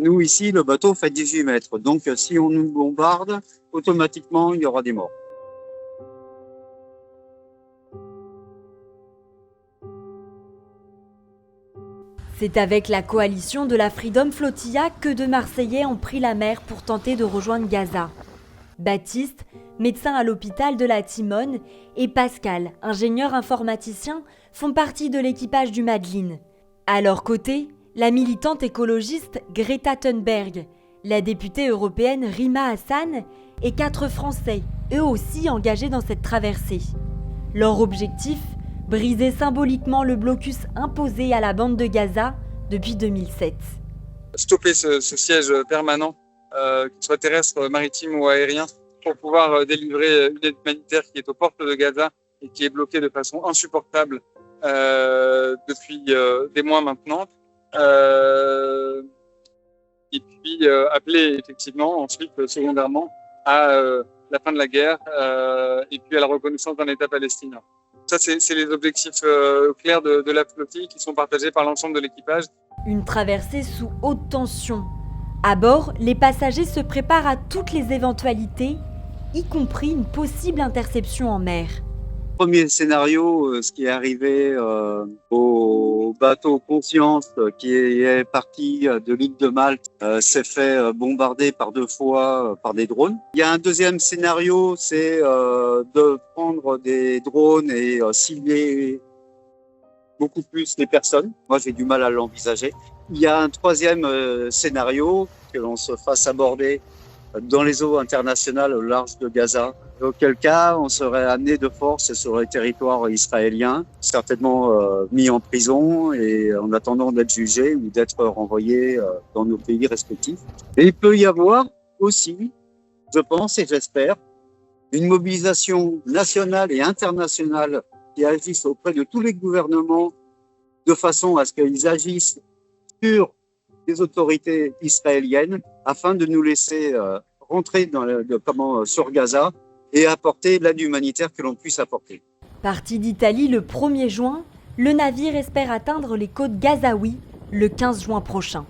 Nous, ici, le bateau fait 18 mètres. Donc, si on nous bombarde, automatiquement, il y aura des morts. C'est avec la coalition de la Freedom Flotilla que deux Marseillais ont pris la mer pour tenter de rejoindre Gaza. Baptiste, médecin à l'hôpital de la Timone, et Pascal, ingénieur informaticien, font partie de l'équipage du Madeleine. À leur côté, la militante écologiste Greta Thunberg, la députée européenne Rima Hassan et 4 Français, eux aussi engagés dans cette traversée. Leur objectif, briser symboliquement le blocus imposé à la bande de Gaza depuis 2007. Stopper ce siège permanent, qu'il soit terrestre, maritime ou aérien, pour pouvoir délivrer une aide humanitaire qui est aux portes de Gaza et qui est bloquée de façon insupportable depuis des mois maintenant. Et puis appeler effectivement ensuite secondairement à la fin de la guerre et puis à la reconnaissance d'un État palestinien. Ça, c'est les objectifs clairs de la flottille qui sont partagés par l'ensemble de l'équipage. Une traversée sous haute tension. À bord, les passagers se préparent à toutes les éventualités, y compris une possible interception en mer. Premier scénario, ce qui est arrivé au bateau Conscience qui est parti de l'île de Malte s'est fait bombarder par 2 fois par des drones. Il y a un deuxième scénario, c'est de prendre des drones et cibler beaucoup plus les personnes. Moi, j'ai du mal à l'envisager. Il y a un troisième scénario, que l'on se fasse aborder dans les eaux internationales au large de Gaza, auquel cas on serait amené de force sur le territoire israélien, certainement mis en prison et en attendant d'être jugé ou d'être renvoyé dans nos pays respectifs. Et il peut y avoir aussi, je pense et j'espère, une mobilisation nationale et internationale qui agisse auprès de tous les gouvernements de façon à ce qu'ils agissent sur les autorités israéliennes afin de nous laisser rentrer sur Gaza et apporter l'aide humanitaire que l'on puisse apporter. Parti d'Italie le 1er juin, le navire espère atteindre les côtes gazaouis le 15 juin prochain.